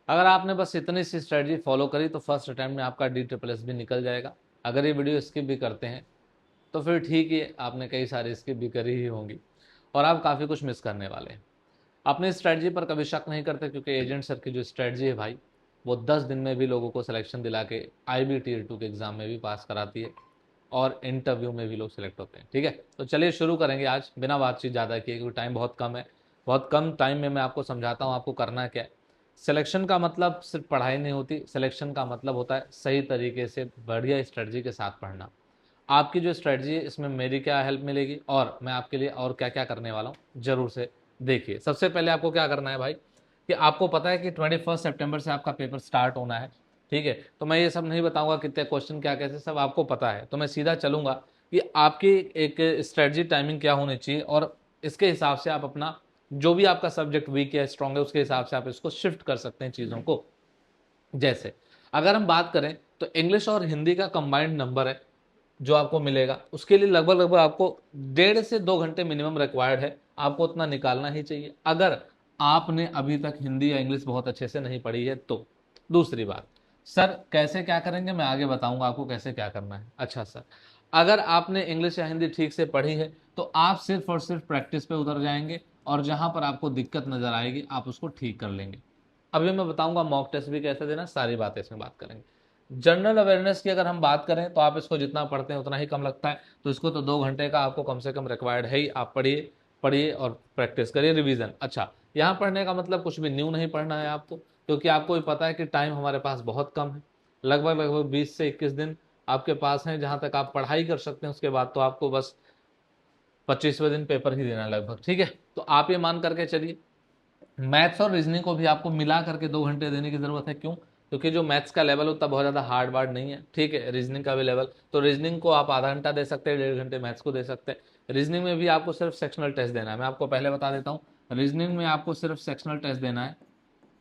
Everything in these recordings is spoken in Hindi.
अगर आपने बस इतनी सी स्ट्रेटजी फॉलो करी तो फर्स्ट अटैम्प्ट में आपका DSSS भी निकल जाएगा। अगर ये वीडियो स्किप भी करते हैं तो फिर ठीक है, आपने कई सारी स्किप भी करी ही होंगी और आप काफ़ी कुछ मिस करने वाले हैं। अपनी स्ट्रेटजी पर कभी शक नहीं करते, क्योंकि एजेंट सर की जो स्ट्रेटजी है भाई, वो 10 दिन में भी लोगों को सिलेक्शन दिला के IB Tier 2 के एग्जाम में भी पास कराती है और इंटरव्यू में भी लोग सिलेक्ट होते हैं। ठीक है, तो चलिए शुरू करेंगे आज बिना बातचीत ज़्यादा किए, क्योंकि टाइम बहुत कम है। बहुत कम टाइम में मैं आपको समझाता हूँ आपको करना क्या है। सिलेक्शन का मतलब सिर्फ पढ़ाई नहीं होती, सिलेक्शन का मतलब होता है सही तरीके से बढ़िया स्ट्रेटजी के साथ पढ़ना। आपकी जो स्ट्रेटजी है इसमें मेरी क्या हेल्प मिलेगी और मैं आपके लिए और क्या क्या करने वाला हूँ, जरूर से देखिए। सबसे पहले आपको क्या करना है भाई, कि आपको पता है कि 21 सितंबर से आपका पेपर स्टार्ट होना है। ठीक है, तो मैं ये सब नहीं बताऊंगा कितने क्वेश्चन क्या कैसे, सब आपको पता है। तो मैं सीधा चलूंगा कि आपकी एक स्ट्रेटजी टाइमिंग क्या होनी चाहिए और इसके हिसाब से आप अपना जो भी आपका सब्जेक्ट वीक है स्ट्रांग है उसके हिसाब से आप इसको शिफ्ट कर सकते हैं चीज़ों को। जैसे अगर हम बात करें तो इंग्लिश और हिंदी का कंबाइंड नंबर है जो आपको मिलेगा, उसके लिए लगभग लगभग आपको 1.5 से 2 घंटे मिनिमम रिक्वायर्ड है, आपको उतना निकालना ही चाहिए अगर आपने अभी तक हिंदी या इंग्लिश बहुत अच्छे से नहीं पढ़ी है तो। दूसरी बात, सर कैसे क्या करेंगे मैं आगे बताऊंगा आपको कैसे क्या करना है। अच्छा सर, अगर आपने इंग्लिश या हिंदी ठीक से पढ़ी है तो आप सिर्फ और सिर्फ प्रैक्टिस पे उतर जाएंगे और जहां पर आपको दिक्कत नजर आएगी आप उसको ठीक कर लेंगे। अभी मैं बताऊंगा मॉक टेस्ट भी कैसे देना, सारी बातें इसमें बात करेंगे। जनरल अवेयरनेस की अगर हम बात करें तो आप इसको जितना पढ़ते हैं उतना ही कम लगता है, तो इसको तो 2 घंटे का आपको कम से कम रिक्वायर्ड है ही। आप पढ़िए पढ़िए और प्रैक्टिस करिए, रिवीजन। अच्छा, यहाँ पढ़ने का मतलब कुछ भी न्यू नहीं पढ़ना है आपको, क्योंकि आपको भी पता है कि टाइम हमारे पास बहुत कम है। लगभग लगभग 20 से 21 दिन आपके पास हैं जहां तक आप पढ़ाई कर सकते हैं, उसके बाद तो आपको बस 25वें दिन पेपर ही देना है लगभग। ठीक है, तो आप ये मान करके चलिए मैथ्स और रीजनिंग को भी आपको मिला करके 2 घंटे देने की जरूरत है। क्यों? क्योंकि जो मैथ्स का लेवल होता है बहुत ज़्यादा हार्ड वार्ड नहीं है। ठीक है, रीजनिंग का भी लेवल, तो रीजनिंग को आप आधा घंटा दे सकते हैं, 1.5 घंटे मैथ्स को दे सकते हैं। रीजनिंग में भी आपको सिर्फ सेक्शनल टेस्ट देना है, मैं आपको पहले बता देता हूँ। रीजनिंग में आपको सिर्फ सेक्शनल टेस्ट देना है,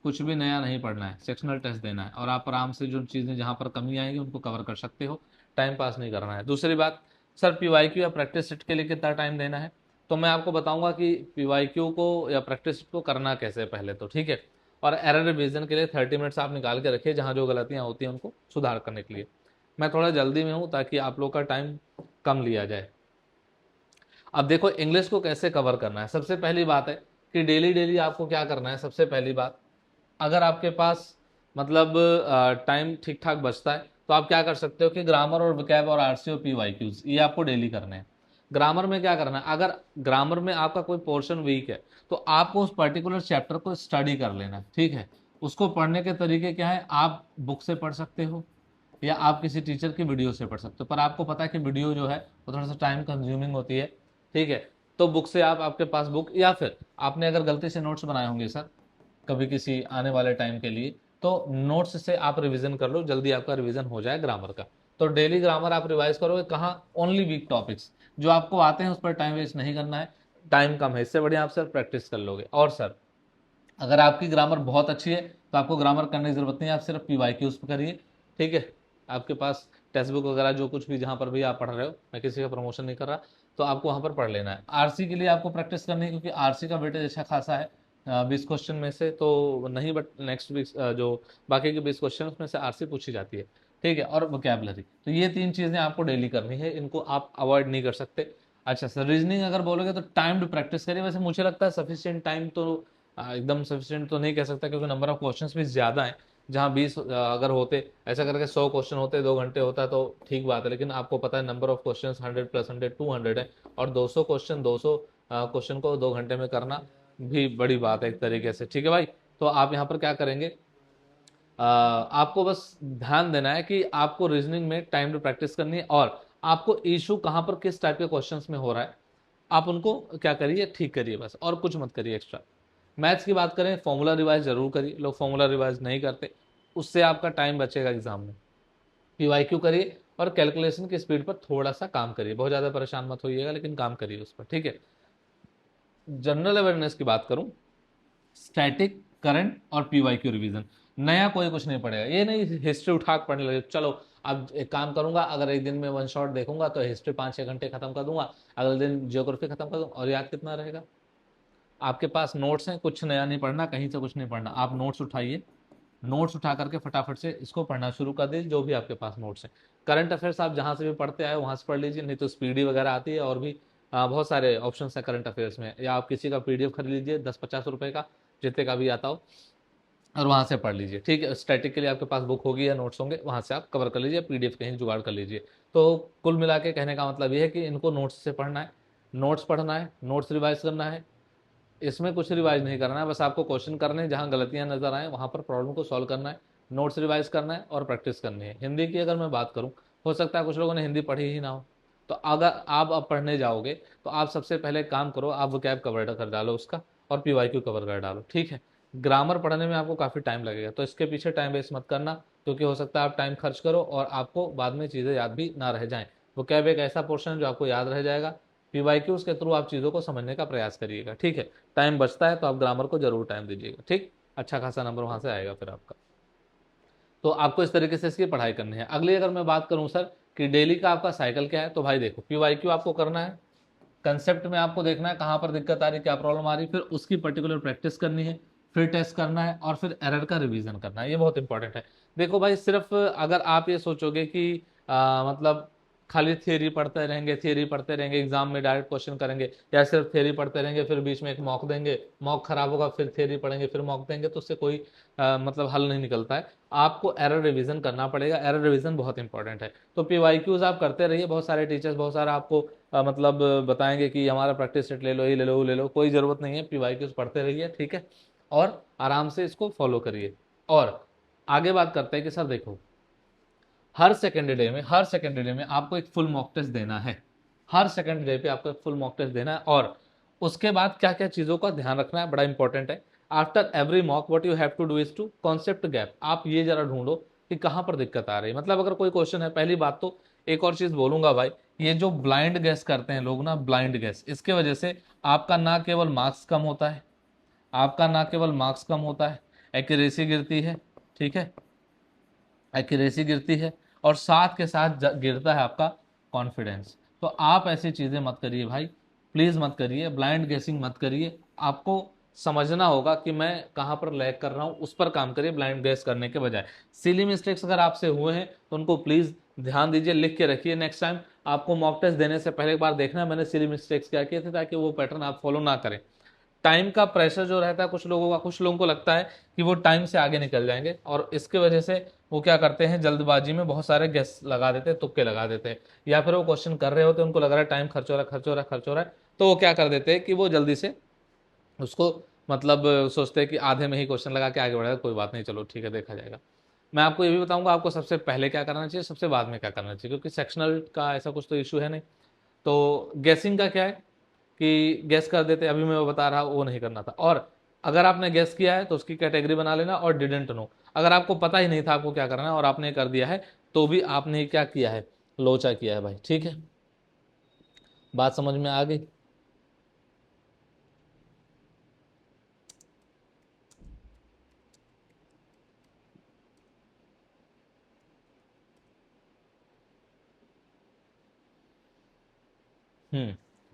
कुछ भी नया नहीं पढ़ना है, सेक्शनल टेस्ट देना है और आप आराम से जो चीज़ें जहाँ पर कमी आएंगी उनको कवर कर सकते हो। टाइम पास नहीं करना है। दूसरी बात, सर PYQ या प्रैक्टिस सेट के लिए कितना टाइम देना है, तो मैं आपको बताऊंगा कि PYQ को या प्रैक्टिस सेट को करना कैसे है पहले तो। ठीक है, और एरर रिवीजन के लिए 30 मिनट्स आप निकाल के रखिए, जहाँ जो गलतियाँ होती हैं उनको सुधार करने के लिए। मैं थोड़ा जल्दी में हूँ ताकि आप लोग का टाइम कम लिया जाए। अब देखो इंग्लिश को कैसे कवर करना है। सबसे पहली बात है कि डेली डेली आपको क्या करना है। सबसे पहली बात, अगर आपके पास मतलब टाइम ठीक ठाक बचता है तो आप क्या कर सकते हो कि ग्रामर और विकैब और RC और PYQs ये आपको डेली करने हैं। ग्रामर में क्या करना है, अगर ग्रामर में आपका कोई पोर्शन वीक है तो आपको उस पर्टिकुलर चैप्टर को स्टडी कर लेना है। ठीक है, उसको पढ़ने के तरीके क्या है, आप बुक से पढ़ सकते हो या आप किसी टीचर की वीडियो से पढ़ सकते हो, पर आपको पता है कि वीडियो जो है वो थोड़ा सा टाइम कंज्यूमिंग होती है। ठीक है, तो बुक से आप आपके पास बुक, या फिर आपने अगर गलती से नोट्स बनाए होंगे सर कभी किसी आने वाले टाइम के लिए, तो नोट्स से आप रिवीजन कर लो, जल्दी आपका रिवीजन हो जाए ग्रामर का। तो डेली ग्रामर आप रिवाइज करोगे कहाँ, ओनली वीक टॉपिक्स जो आपको आते हैं उस पर टाइम वेस्ट नहीं करना है। टाइम कम है, इससे बढ़िया आप सर प्रैक्टिस कर लोगे। और सर अगर आपकी ग्रामर बहुत अच्छी है तो आपको ग्रामर करने की जरूरत नहीं है, आप सिर्फ PYQs पर करिए। ठीक है, आपके पास टेक्स्ट बुक वगैरह जो कुछ भी जहाँ पर भी आप पढ़ रहे हो, मैं किसी का प्रमोशन नहीं कर रहा, तो आपको वहाँ पर पढ़ लेना है। RC के लिए आपको प्रैक्टिस करनी है, क्योंकि RC का वेटेज अच्छा खासा है। 20 क्वेश्चन में से तो नहीं, बट नेक्स्ट वीक जो बाकी के 20 क्वेश्चन उसमें से RC पूछी जाती है। ठीक है, और वोकेबलरी, तो ये 3 चीज़ें आपको डेली करनी है, इनको आप अवॉइड नहीं कर सकते। अच्छा सर, रीजनिंग अगर बोलोगे तो टाइम टू प्रैक्टिस करिए। वैसे मुझे लगता है सफिशिएंट टाइम तो एकदम सफिशिएंट तो नहीं कह सकता, क्योंकि नंबर ऑफ क्वेश्चंस भी ज़्यादा हैं। जहाँ 20 अगर होते, ऐसा करके 100 क्वेश्चन होते 2 घंटे होता तो ठीक बात है, लेकिन आपको पता है नंबर ऑफ क्वेश्चन 100 + 100 200 है, और 200 क्वेश्चन 200 क्वेश्चन को 2 घंटे में करना भी बड़ी बात है एक तरीके से। ठीक है भाई, तो आप यहाँ पर क्या करेंगे, आपको बस ध्यान देना है कि आपको रीजनिंग में टाइम टू प्रैक्टिस करनी है, और आपको इशू कहाँ पर किस टाइप के क्वेश्चंस में हो रहा है आप उनको क्या करिए, ठीक करिए बस, और कुछ मत करिए एक्स्ट्रा। मैथ्स की बात करें, फॉर्मूला रिवाइज जरूर करिए, लोग फॉर्मूला रिवाइज नहीं करते, उससे आपका टाइम बचेगा एग्जाम में। PYQ करिए और कैलकुलेशन की स्पीड पर थोड़ा सा काम करिए, बहुत ज़्यादा परेशान मत होइएगा लेकिन काम करिए उस पर। ठीक है, जनरल अवेयरनेस की बात करूं, स्टैटिक, करंट और PYQ रिवीजन, नया कोई कुछ नहीं पड़ेगा। ये नहीं हिस्ट्री उठा के पढ़ने लगे चलो, अब एक काम करूंगा, अगर एक दिन में वन शॉट देखूंगा तो हिस्ट्री 5-6 घंटे खत्म कर दूंगा, अगले दिन जियोग्राफी खत्म कर दूंगा, और याद कितना रहेगा। आपके पास नोट्स हैं, कुछ नया नहीं पढ़ना, कहीं से कुछ नहीं पढ़ना, आप नोट्स उठाइए नोट्स उठा करके फटाफट से इसको पढ़ना शुरू कर दीजिए, जो भी आपके पास नोट्स हैं। करंट अफेयर्स आप जहाँ से भी पढ़ते आए वहाँ से पढ़ लीजिए, नहीं तो स्पीडी वगैरह आती है, और भी बहुत सारे ऑप्शन है करंट अफेयर्स में, या आप किसी का PDF खरीद लीजिए 10-50 रुपए का, जितने का भी आता हो, और वहाँ से पढ़ लीजिए। ठीक है, स्टैटिक के लिए आपके पास बुक होगी या नोट्स होंगे, वहाँ से आप कवर कर लीजिए, PDF कहीं जुगाड़ कर लीजिए। तो कुल मिला के कहने का मतलब ये है कि इनको नोट्स से पढ़ना है, नोट्स पढ़ना है, नोट्स रिवाइज करना है, इसमें कुछ रिवाइज नहीं करना है, बस आपको क्वेश्चन करने हैं, जहाँ गलतियाँ नजर आए वहाँ पर प्रॉब्लम को सॉल्व करना है, नोट्स रिवाइज करना है और प्रैक्टिस करनी है। हिंदी की अगर मैं बात करूँ, हो सकता है कुछ लोगों ने हिंदी पढ़ी ही ना हो, तो अगर आप अब पढ़ने जाओगे तो आप सबसे पहले काम करो, आप वोकैब कवर कर डालो उसका, और PYQ कवर कर डालो। ठीक है, ग्रामर पढ़ने में आपको काफ़ी टाइम लगेगा, तो इसके पीछे टाइम वेस्ट मत करना, क्योंकि हो सकता है आप टाइम खर्च करो और आपको बाद में चीज़ें याद भी ना रह जाएं। वोकैब एक ऐसा पोर्शन है जो आपको याद रह जाएगा, PYQs के थ्रू आप चीज़ों को समझने का प्रयास करिएगा। ठीक है, टाइम बचता है तो आप ग्रामर को जरूर टाइम दीजिएगा। ठीक, अच्छा खासा नंबर वहाँ से आएगा फिर आपका। तो आपको इस तरीके से इसकी पढ़ाई करनी है। अगली अगर मैं बात करूँ सर कि डेली का आपका साइकिल क्या है, तो भाई देखो PYQ आपको करना है, कंसेप्ट में आपको देखना है कहाँ पर दिक्कत आ रही, क्या प्रॉब्लम आ रही, फिर उसकी पर्टिकुलर प्रैक्टिस करनी है, फिर टेस्ट करना है, और फिर एरर का रिवीजन करना है। ये बहुत इंपॉर्टेंट है। देखो भाई, सिर्फ अगर आप ये सोचोगे कि मतलब खाली थियरी पढ़ते रहेंगे, थियरी पढ़ते रहेंगे, एग्जाम में डायरेक्ट क्वेश्चन करेंगे, या सिर्फ थियरी पढ़ते रहेंगे, फिर बीच में एक मॉक देंगे, मॉक खराब होगा, फिर थियरी पढ़ेंगे, फिर मॉक देंगे, तो उससे कोई मतलब हल नहीं निकलता है। आपको एरर रिवीजन करना पड़ेगा, एरर रिवीजन बहुत इंपॉर्टेंट है। तो PYQs आप करते रहिए, बहुत सारे टीचर्स बहुत सारा आपको मतलब बताएंगे कि हमारा प्रैक्टिस सेट ले लो, ये ले लो, वो ले लो, कोई ज़रूरत नहीं है, PYQs पढ़ते रहिए। ठीक है, और आराम से इसको फॉलो करिए। और आगे बात करते हैं कि सर देखो, हर सेकेंड डे में, हर सेकेंड डे में आपको एक फुल मॉक टेस्ट देना है, हर सेकेंड डे पे आपको एक फुल मॉक टेस्ट देना है। और उसके बाद क्या क्या चीज़ों का ध्यान रखना है, बड़ा इंपॉर्टेंट है। After every mock what you have to do is to concept gap, आप ये जरा ढूंढो कि कहाँ पर दिक्कत आ रही है। मतलब अगर कोई क्वेश्चन है, पहली बात तो एक और चीज़ बोलूंगा भाई, ये जो ब्लाइंड गैस करते हैं लोग ना, ब्लाइंड गैस, इसके वजह से आपका ना केवल मार्क्स कम होता है, आपका ना केवल मार्क्स कम होता है, एक्यूरेसी गिरती है। ठीक है, एक्यूरेसी गिरती है, और साथ के साथ गिरता है आपका कॉन्फिडेंस। तो आप ऐसी चीज़ें मत करिए भाई, प्लीज़ मत करिए, ब्लाइंड गेसिंग मत करिए। आपको समझना होगा कि मैं कहाँ पर लैग कर रहा हूँ, उस पर काम करिए, ब्लाइंड गेस करने के बजाय। सिली मिस्टेक्स अगर आपसे हुए हैं तो उनको प्लीज़ ध्यान दीजिए, लिख के रखिए। नेक्स्ट टाइम आपको मॉक टेस्ट देने से पहले एक बार देखना है मैंने सिली मिस्टेक्स क्या किए थे, ताकि वो पैटर्न आप फॉलो ना करें। टाइम का प्रेशर जो रहता है कुछ लोगों का, कुछ लोगों को लगता है कि वो टाइम से आगे निकल जाएंगे, और इसके वजह से वो क्या करते हैं, जल्दबाजी में बहुत सारे गेस लगा देते हैं, तुक्के लगा देते हैं, या फिर वो क्वेश्चन कर रहे होते हैं, उनको लग रहा है टाइम खर्च हो रहा है, खर्च हो रहा है, खर्च हो रहा है, तो वो क्या कर देते हैं कि वो जल्दी से उसको मतलब सोचते हैं कि आधे में ही क्वेश्चन लगा के आगे बढ़ेगा, कोई बात नहीं, चलो ठीक है, देखा जाएगा। मैं आपको ये भी बताऊंगा आपको सबसे पहले क्या करना चाहिए, सबसे बाद में क्या करना चाहिए, क्योंकि सेक्शनल का ऐसा कुछ तो इशू है नहीं। तो गैसिंग का क्या है कि गैस कर देते, अभी मैं वो बता रहा वो नहीं करना था। और अगर आपने गैस किया है तो उसकी कैटेगरी बना लेना, और डिडेंट नो, अगर आपको पता ही नहीं था आपको क्या करना है और आपने कर दिया है, तो भी आपने क्या किया है, लोचा किया है भाई। ठीक है, बात समझ में आ गई।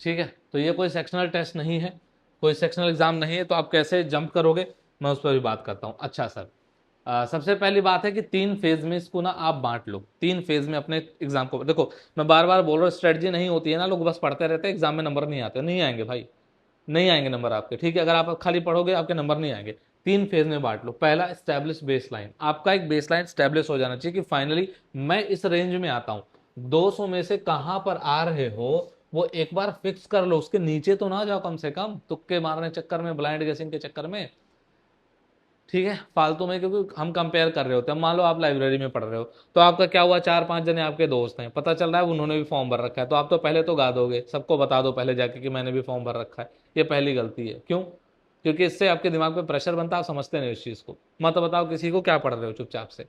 ठीक है, तो ये कोई सेक्शनल टेस्ट नहीं है, कोई सेक्शनल एग्जाम नहीं है, तो आप कैसे जंप करोगे मैं उस पर भी बात करता हूँ। अच्छा सर, सबसे पहली बात है कि 3 फेज में इसको ना आप बांट लो, 3 फेज में अपने एग्जाम को। देखो मैं बार बार बोल रहा हूँ, स्ट्रेटजी नहीं होती है ना, लोग बस पढ़ते रहते हैं, एग्जाम में नंबर नहीं आते, नहीं आएंगे भाई, नहीं आएंगे नंबर आपके। ठीक है, अगर आप खाली पढ़ोगे आपके नंबर नहीं आएंगे। 3 फेज में बांट लो। पहला, स्टैब्लिश बेसलाइन, आपका एक बेसलाइन स्टैब्लिश हो जाना चाहिए कि फाइनली मैं इस रेंज में आता हूँ। 200 में से कहां पर आ रहे हो वो एक बार फिक्स कर लो, उसके नीचे तो ना जाओ कम से कम, तुक्के मारने चक्कर में, ब्लाइंड गेसिंग के चक्कर में। ठीक है, फालतू में, क्योंकि हम कंपेयर कर रहे होते हैं। मान लो आप लाइब्रेरी में पढ़ रहे हो, तो आपका क्या हुआ, 4-5 जने आपके दोस्त हैं, पता चल रहा है उन्होंने भी फॉर्म भर रखा है, तो आप तो पहले तो गा दोगे, सबको बता दो पहले जाके कि मैंने भी फॉर्म भर रखा है। ये पहली गलती है। क्यों? क्योंकि इससे आपके दिमाग पे प्रेशर बनता है, आप समझते नहीं इस चीज को। मत बताओ किसी को क्या पढ़ रहे हो चुपचाप से।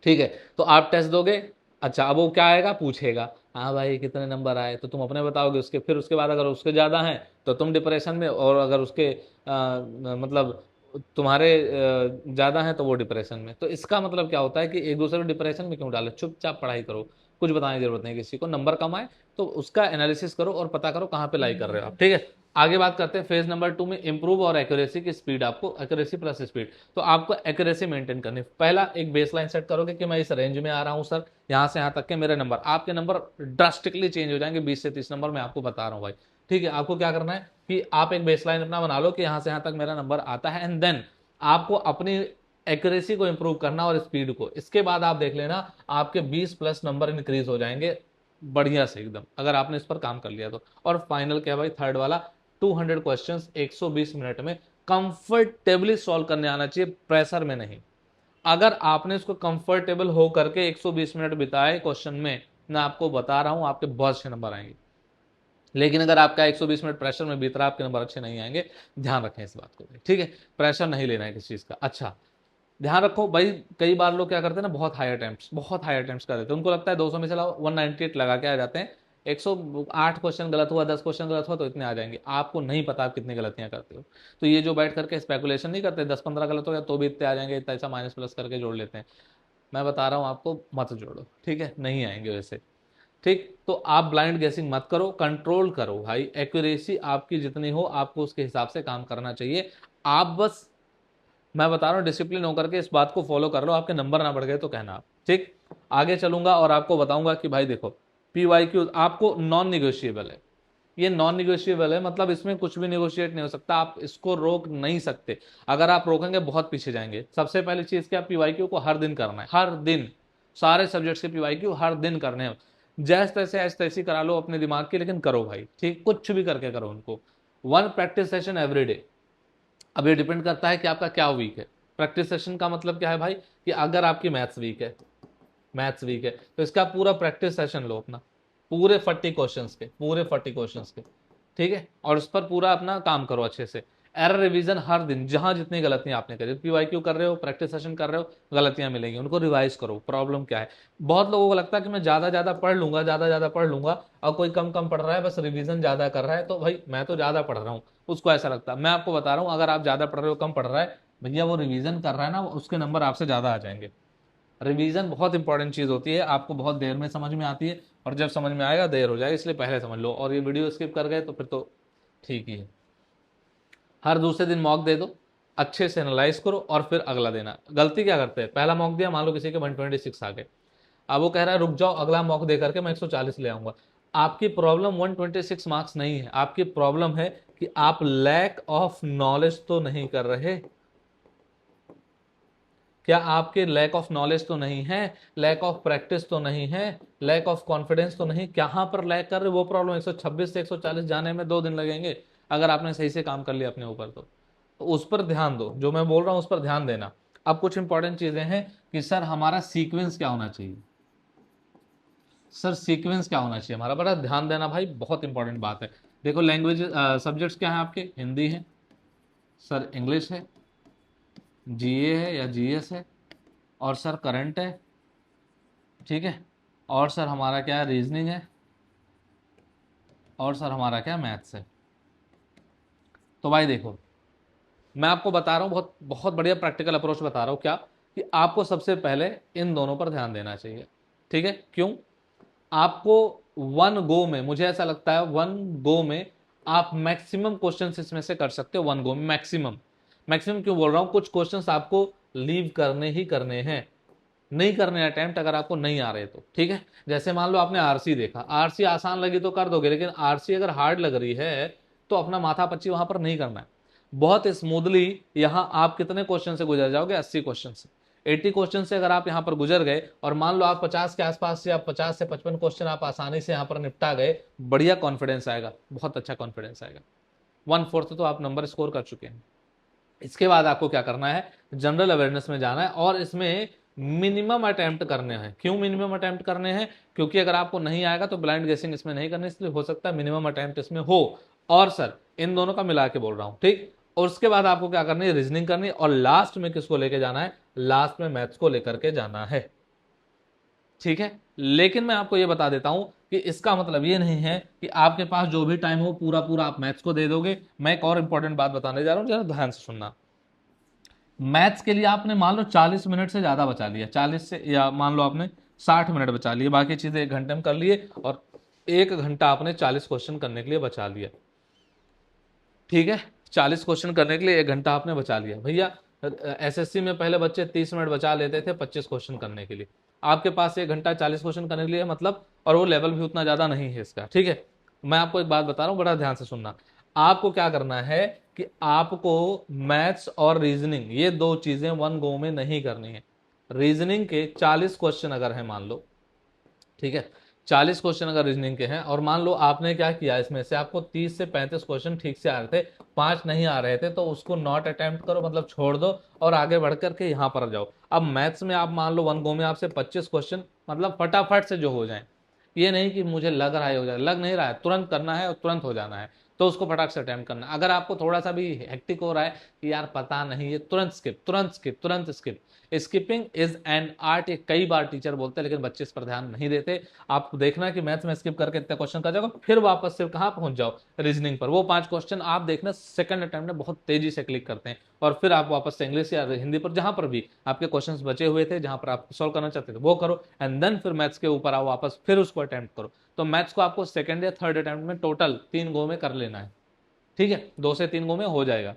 ठीक है, तो आप टेस्ट दोगे। अच्छा, अब वो क्या आएगा, पूछेगा हाँ भाई कितने नंबर आए, तो तुम अपने बताओगे उसके, फिर उसके बाद अगर उसके ज़्यादा हैं तो तुम डिप्रेशन में, और अगर उसके मतलब तुम्हारे ज़्यादा हैं तो वो डिप्रेशन में। तो इसका मतलब क्या होता है कि एक दूसरे को डिप्रेशन में क्यों डाले, चुपचाप पढ़ाई करो, कुछ बताने की जरूरत नहीं किसी को। नंबर कम आए तो उसका एनालिसिस करो और पता करो कहाँ पे लाई कर रहे हो आप। ठीक है, आगे बात करते हैं फेज नंबर 2 में इंप्रूव और एक्यूरेसी की स्पीड, आपको एक्यूरेसी प्लस स्पीड। तो आपको एक्यूरेसी मेंटेन करनी, पहला एक बेसलाइन सेट करोगे कि मैं इस रेंज में आ रहा हूं सर, यहां से यहां तक के मेरे नंबर, आपके नंबर ड्रास्टिकली चेंज हो जाएंगे 20 से 30 नंबर, मैं आपको बता रहा हूं भाई। ठीक है, आपको क्या करना है कि आप एक बेसलाइन अपना बना लो कि यहां से यहां तक मेरा नंबर आता है, एंड देन आपको अपनी एक्यूरेसी को इंप्रूव करना और स्पीड को। इसके बाद आप देख लेना आपके 20 प्लस नंबर इंक्रीज हो जाएंगे बढ़िया से एकदम, अगर आपने इस पर काम कर लिया तो। और फाइनल क्या भाई, थर्ड वाला 200 क्वेश्चंस 120 मिनट में कंफर्टेबली सॉल्व करने आना चाहिए, प्रेशर में नहीं। अगर आपने इसको कंफर्टेबल हो करके 120 मिनट बिताए क्वेश्चन में, मैं आपको बता रहा हूं आपके बहुत अच्छे नंबर आएंगे। लेकिन अगर आपका 120 मिनट प्रेशर में बीत रहा है, आपके नंबर अच्छे नहीं आएंगे, ध्यान रखें इस बात को। ठीक है, प्रेशर नहीं लेना है किसी चीज का। अच्छा ध्यान रखो भाई, कई बार लोग क्या करते हैं ना, बहुत हाई अटेम्प्ट्स कर देते हैं, उनको लगता है 200 में से 198 लगा के आ जाते हैं, 108 क्वेश्चन गलत हुआ, 10 क्वेश्चन गलत हुआ तो इतने आ जाएंगे। आपको नहीं पता आप कितनी गलतियां करते हो। तो ये जो बैठ करके स्पेकुलेशन नहीं करते 10-15 गलत हो गया तो भी इतने आ जाएंगे, इतना ऐसा माइनस प्लस करके जोड़ लेते हैं। मैं बता रहा हूं आपको मत जोड़ो, ठीक है, नहीं आएंगे वैसे। ठीक, तो आप ब्लाइंड गेसिंग मत करो, कंट्रोल करो भाई, एक्यूरेसी आपकी जितनी हो आपको उसके हिसाब से काम करना चाहिए। आप बस, मैं बता रहा हूँ डिसिप्लिन होकर के इस बात को फॉलो कर लो, आपके नंबर ना बढ़ गए तो कहना आप। ठीक, आगे चलूंगा और आपको बताऊंगा कि भाई देखो PYQ आपको नॉन निगोशिएबल है, ये नॉन निगोशिएबल है, मतलब इसमें कुछ भी निगोशिएट नहीं हो सकता, आप इसको रोक नहीं सकते। अगर आप रोकेंगे बहुत पीछे जाएंगे। सबसे पहली चीज क्या, PYQ को हर दिन करना है, हर दिन, सारे सब्जेक्ट्स के PYQ हर दिन करने हैं। जैसे तैसे ऐसे तैसी करा लो अपने दिमाग की, लेकिन करो भाई, ठीक, कुछ भी करके करो उनको। 1 प्रैक्टिस सेशन एवरी डे। अब ये डिपेंड करता है कि आपका क्या वीक है। प्रैक्टिस सेशन का मतलब क्या है भाई, कि अगर आपकी मैथ्स वीक है तो इसका पूरा प्रैक्टिस सेशन लो अपना, पूरे 40 क्वेश्चंस के, ठीक है, और उस पर पूरा अपना काम करो अच्छे से। एरर रिवीजन हर दिन, जहां जितनी गलतियां आपने करी, PYQ कर रहे हो, प्रैक्टिस सेशन कर रहे हो, गलतियां मिलेंगी, उनको रिवाइज करो। प्रॉब्लम क्या है, बहुत लोगों को लगता है कि मैं ज्यादा पढ़ लूंगा और कोई कम पढ़ रहा है, बस रिवीजन ज्यादा कर रहा है, तो भाई मैं तो ज्यादा पढ़ रहा हूँ, उसको ऐसा लगता है। मैं आपको बता रहा हूँ अगर आप ज्यादा पढ़ रहे हो, कम पढ़ रहा है, भैया वो रिवीजन कर रहा है ना, उसके नंबर आपसे ज्यादा आ जाएंगे। रिवीजन बहुत इंपॉर्टेंट चीज होती है, आपको बहुत देर में समझ में आती है, और जब समझ में आएगा देर हो जाएगी, इसलिए पहले समझ लो। और ये वीडियो स्किप कर गए तो फिर तो ठीक ही है। हर दूसरे दिन मॉक दे दो, अच्छे से एनालाइज करो और फिर अगला देना। गलती क्या करते हैं, पहला मॉक दिया, मान लो किसी के 126 आ गए, अब वो कह रहा है रुक जाओ अगला मॉक दे करके मैं 140 ले आऊंगा। आपकी प्रॉब्लम 126 मार्क्स नहीं है, आपकी प्रॉब्लम है कि आप लैक ऑफ नॉलेज तो नहीं कर रहे। क्या आपके लैक ऑफ नॉलेज तो नहीं है, लैक ऑफ प्रैक्टिस तो नहीं है, लैक ऑफ कॉन्फिडेंस तो नहीं, कहां पर लैक कर रहे वो प्रॉब्लम। 126 से 140 जाने में 2 दिन लगेंगे, अगर आपने सही से काम कर लिया अपने ऊपर तो उस पर ध्यान दो, जो मैं बोल रहा हूं उस पर ध्यान देना। अब कुछ इंपॉर्टेंट चीजें हैं कि सर हमारा सीक्वेंस क्या होना चाहिए, सर सीक्वेंस क्या होना चाहिए हमारा, बड़ा ध्यान देना भाई, बहुत इंपॉर्टेंट बात है। देखो लैंग्वेज सब्जेक्ट्स क्या है आपके, हिंदी है सर, इंग्लिश है, GA है या GS है, और सर करंट है, ठीक है, और सर हमारा क्या है, रीजनिंग है, और सर हमारा क्या, मैथ्स है। तो भाई देखो मैं आपको बता रहा हूँ, बहुत बहुत बढ़िया प्रैक्टिकल अप्रोच बता रहा हूँ, क्या कि आपको सबसे पहले इन दोनों पर ध्यान देना चाहिए। ठीक है, क्यों, आपको वन गो में, मुझे ऐसा लगता है वन गो में आप मैक्सिमम क्वेश्चन इसमें से कर सकते हो, वन गो में मैक्सिमम। मैक्सिमम क्यों बोल रहा हूं, कुछ क्वेश्चंस आपको लीव करने ही करने हैं, नहीं करने अटेम्प्ट अगर आपको नहीं आ रहे तो। ठीक है, जैसे मान लो आपने आरसी देखा, आरसी आसान लगी तो कर दोगे, लेकिन आरसी अगर हार्ड लग रही है तो अपना माथा पच्ची वहां पर नहीं करना है। बहुत स्मूथली यहां आप कितने क्वेश्चन से गुजर जाओगे, 80 क्वेश्चन से, 80 क्वेश्चन से अगर आप यहां पर गुजर गए, और मान लो आप 50 के आसपास से, आप 50 से 55 क्वेश्चन आप आसानी से यहां पर निपटा गए, बढ़िया कॉन्फिडेंस आएगा, बहुत अच्छा कॉन्फिडेंस आएगा, 1/4 तो आप नंबर स्कोर कर चुके हैं। इसके बाद आपको क्या करना है, जनरल अवेयरनेस में जाना है, और इसमें मिनिमम अटेम्प्ट करने हैं। क्यों मिनिमम अटेम्प्ट करने हैं, क्योंकि अगर आपको नहीं आएगा तो ब्लाइंड गेसिंग इसमें नहीं करनी, इसलिए हो सकता है मिनिमम अटेम्प्ट इसमें हो। और सर इन दोनों का मिला के बोल रहा हूं, ठीक। और उसके बाद आपको क्या करनी है, रीजनिंग करनी है, और लास्ट में किसको लेके जाना है, लास्ट में मैथ्स को लेकर के जाना है। ठीक है, लेकिन मैं आपको ये बता देता हूं कि इसका मतलब ये नहीं है कि आपके पास जो भी टाइम हो पूरा पूरा आप मैथ्स को दे दोगे। मैं एक और इंपॉर्टेंट बात बताने जा रहा हूं, जरा ध्यान से सुनना। मैथ्स के लिए आपने मान लो 40 मिनट से ज्यादा बचा लिया, 40 से, या मान लो आपने 60 मिनट बचा लिए, बाकी चीजें 1 घंटे में कर लिए, और 1 घंटा आपने 40 क्वेश्चन करने के लिए बचा लिया। ठीक है, 40 क्वेश्चन करने के लिए 1 घंटा आपने बचा लिया। भैया एसएससी में पहले बच्चे 30 मिनट बचा लेते थे 25 क्वेश्चन करने के लिए, आपके पास 1 घंटा 40 क्वेश्चन करने के लिए, मतलब, और वो लेवल भी उतना ज्यादा नहीं है इसका। ठीक है, मैं आपको एक बात बता रहा हूँ, बड़ा ध्यान से सुनना। आपको क्या करना है कि आपको मैथ्स और रीजनिंग, ये 2 चीजें वन गो में नहीं करनी है। रीजनिंग के 40 क्वेश्चन अगर है मान लो, ठीक है, 40 क्वेश्चन अगर रीजनिंग के हैं, और मान लो आपने क्या किया, इसमें से आपको 30 से 35 क्वेश्चन ठीक से आ रहे थे, 5 नहीं आ रहे थे, तो उसको नॉट अटेम्प्ट करो, मतलब छोड़ दो, और आगे बढ़ करके यहां पर जाओ। अब मैथ्स में आप मान लो वन गो में आपसे 25 क्वेश्चन मतलब फटाफट से जो हो जाए, ये नहीं कि मुझे लग रहा है हो जाए, लग नहीं रहा है, तुरंत करना है और तुरंत हो जाना है, तो उसको फटाक से अटेम्प्ट करना है। अगर आपको थोड़ा सा भी हेक्टिक हो रहा है कि यार पता नहीं, ये तुरंत स्किप, तुरंत स्किप, तुरंत skip. Skipping is an art, ये कई बार टीचर बोलते हैं, लेकिन बच्चे इस पर ध्यान नहीं देते। आप देखना कि मैथ्स में स्किप करके इतने क्वेश्चन कर जाओगे, फिर वापस से कहां पहुंच जाओ, रीजनिंग पर। वो 5 क्वेश्चन आप देखना सेकंड अटेम्प्ट में बहुत तेजी से क्लिक करते हैं, और फिर आप वापस से इंग्लिश या हिंदी पर जहां पर भी आपके क्वेश्चंस बचे हुए थे, जहां पर आप सॉल्व करना चाहते थे वो करो, एंड देन फिर मैथ्स के ऊपर आओ वापस, फिर उसको अटेम्प्ट करो। तो मैथ्स को आपको सेकंड या थर्ड अटेम्प्ट में टोटल 3 गो में कर लेना है। ठीक है, 2 से 3 गो में हो जाएगा,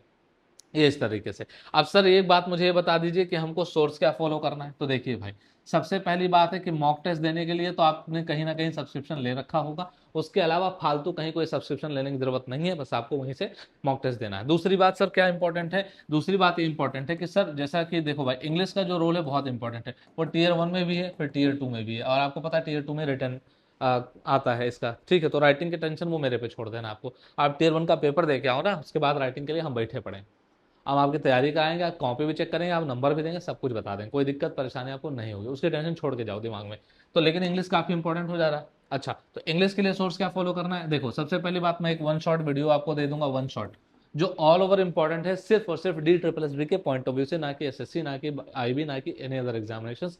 ये इस तरीके से। अब सर एक बात मुझे ये बता दीजिए कि हमको सोर्स क्या फॉलो करना है। तो देखिए भाई, सबसे पहली बात है कि मॉक टेस्ट देने के लिए तो आपने कहीं ना कहीं सब्सक्रिप्शन ले रखा होगा, उसके अलावा फालतू कहीं कोई सब्सक्रिप्शन लेने की जरूरत नहीं है, बस आपको वहीं से मॉक टेस्ट देना है। दूसरी बात सर क्या इंपॉर्टेंट है, दूसरी बात ये इंपॉर्टेंट है कि सर जैसा कि देखो भाई, इंग्लिश का जो रोल है बहुत इंपॉर्टेंट है, वो टीयर 1 में भी है, फिर टीयर 2 में भी है, और आपको पता है टीयर 2 में रिटर्न आता है इसका। ठीक है, तो राइटिंग की टेंशन वो मेरे पे छोड़ देना आपको, आप टीयर 1 का पेपर दे के आओ ना, उसके बाद राइटिंग के लिए हम बैठे पड़े, हम आपकी तैयारी कराएंगे, आप कॉपी भी चेक करेंगे, आप नंबर भी देंगे, सब कुछ बता देंगे, कोई दिक्कत परेशानी आपको नहीं होगी, उसकी टेंशन छोड़ के जाओ दिमाग में। तो लेकिन इंग्लिश काफी इंपॉर्टेंट हो जा रहा है। अच्छा, तो इंग्लिश के लिए सोर्स क्या फॉलो करना है, देखो सबसे पहली बात, मैं एक 1 शॉट वीडियो आपको दे दूंगा, 1 शॉट, जो ऑल ओवर इंपॉर्टेंट है, सिर्फ और सिर्फ DSSB के पॉइंट ऑफ व्यू से, ना कि SSC, ना कि IB, ना कि एनी अदर एग्जामिनेशन।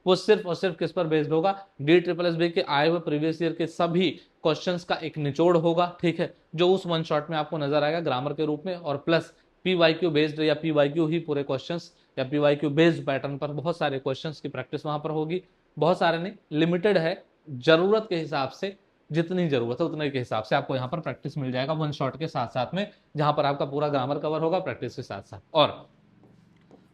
वो सिर्फ और सिर्फ किस पर बेस्ड होगा, DSSB के आए हुए प्रीवियस ईयर के सभी क्वेश्चंस का एक निचोड़ होगा। ठीक है, जो उस 1 शॉट में आपको नजर आएगा ग्रामर के रूप में, और प्लस PYQ बेस्ड या PYQ ही पूरे क्वेश्चंस, या PYQ बेस्ड पैटर्न पर बहुत सारे क्वेश्चंस की प्रैक्टिस वहां पर होगी। बहुत सारे नहीं, लिमिटेड है, जरूरत के हिसाब से, जितनी जरूरत है उतने के हिसाब से आपको यहाँ पर प्रैक्टिस मिल जाएगा 1 शॉट के साथ साथ में, जहां पर आपका पूरा ग्रामर कवर होगा प्रैक्टिस के साथ साथ, और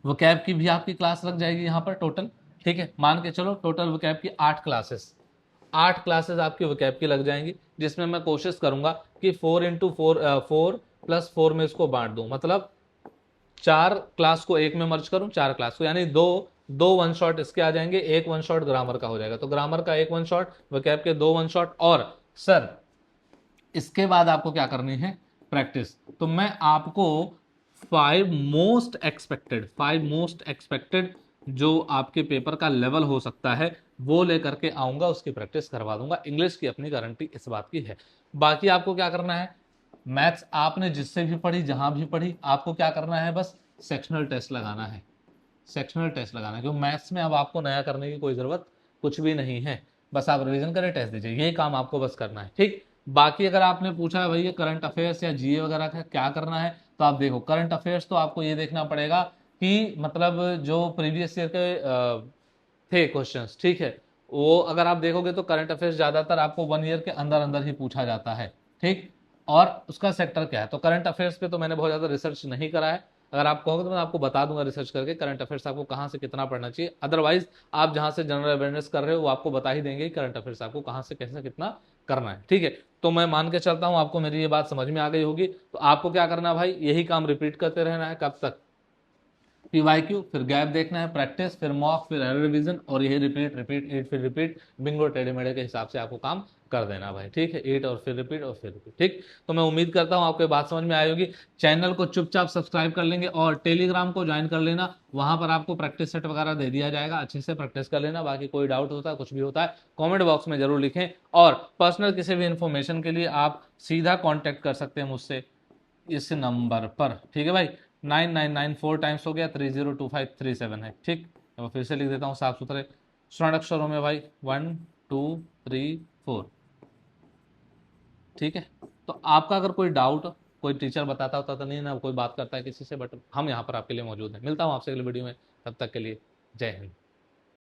वोकैब की भी आपकी क्लास लग जाएगी यहाँ पर टोटल। ठीक है, मान के चलो टोटल वोकैब की 8 क्लासेस आपकी वोकैब की लग जाएंगी, जिसमें मैं कोशिश करूंगा कि 4 + 4 में इसको बांट दूं, मतलब 4 क्लास को एक में मर्ज करूं, 4 क्लास को, यानी दो दो 1 शॉट इसके आ जाएंगे, एक 1 शॉट ग्रामर का हो जाएगा, तो ग्रामर का एक 1 शॉट, वोकैब के 2 1 शॉट, और सर इसके बाद आपको क्या करनी है, प्रैक्टिस। तो मैं आपको 5 मोस्ट एक्सपेक्टेड जो आपके पेपर का लेवल हो सकता है वो लेकर के आऊंगा, उसकी प्रैक्टिस करवा दूंगा। इंग्लिश की अपनी गारंटी इस बात की है। बाकी आपको क्या करना है, मैथ्स आपने जिससे भी पढ़ी, जहां भी पढ़ी, आपको क्या करना है, बस सेक्शनल टेस्ट लगाना है, सेक्शनल टेस्ट लगाना है, क्योंकि मैथ्स में अब आपको नया करने की कोई जरूरत कुछ भी नहीं है, बस आप रिवीजन करें, टेस्ट दीजिए, यही काम आपको बस करना है। ठीक, बाकी अगर आपने पूछा है भैया करंट अफेयर्स या GA वगैरह का क्या करना है, तो आप देखो करंट अफेयर्स तो आपको ये देखना पड़ेगा कि मतलब जो प्रीवियस ईयर के थे क्वेश्चंस, ठीक है, वो अगर आप देखोगे तो करंट अफेयर्स ज्यादातर आपको 1 ईयर के अंदर अंदर ही पूछा जाता है। ठीक, और उसका सेक्टर क्या है, तो करंट अफेयर्स पे तो मैंने बहुत ज्यादा रिसर्च नहीं करा है, अगर आप कहोगे तो मैं आपको बता दूंगा रिसर्च करके करंट अफेयर्स आपको कहां से कितना पढ़ना चाहिए। अदरवाइज आप जहां से जनरल अवेयरनेस कर रहे हो वो आपको बता ही देंगे करंट अफेयर्स आपको कहां से कैसे कितना करना है। ठीक है, तो मैं मान के चलता हूं आपको मेरी ये बात समझ में आ गई होगी। तो आपको क्या करना है भाई, यही काम रिपीट करते रहना है, कब तक, PYQ, फिर गैप देखना है, प्रैक्टिस, फिर मॉक, फिर एरर रिवीजन, और यही रिपीट रिपीट 8 फिर रिपीट, बिंगो टेढ़े मेढ़े के हिसाब से आपको काम कर देना भाई। ठीक है, 8 और फिर रिपीट और फिर रिपीट। ठीक, तो मैं उम्मीद करता हूं आपको बात समझ में आई होगी। चैनल को चुपचाप सब्सक्राइब कर लेंगे और टेलीग्राम को ज्वाइन कर लेना, वहां पर आपको प्रैक्टिस सेट वगैरह दे दिया जाएगा, अच्छे से प्रैक्टिस कर लेना। बाकी कोई डाउट होता है, कुछ भी होता है, कॉमेंट बॉक्स में जरूर लिखें, और पर्सनल किसी भी इंफॉर्मेशन के लिए आप सीधा कॉन्टेक्ट कर सकते हैं मुझसे इस नंबर पर। ठीक है भाई, 9994 टाइम्स हो गया, 302537 है। ठीक, अब फिर से लिख देता हूँ साफ सुथरे स्वर्ण अक्षरों में भाई, 1 2 3 4। ठीक है, तो आपका अगर कोई डाउट, कोई टीचर बताता होता तो नहीं ना, कोई बात करता है किसी से, बट हम यहाँ पर आपके लिए मौजूद हैं। मिलता हूँ आपसे अगले वीडियो में, तब तक के लिए जय हिंद।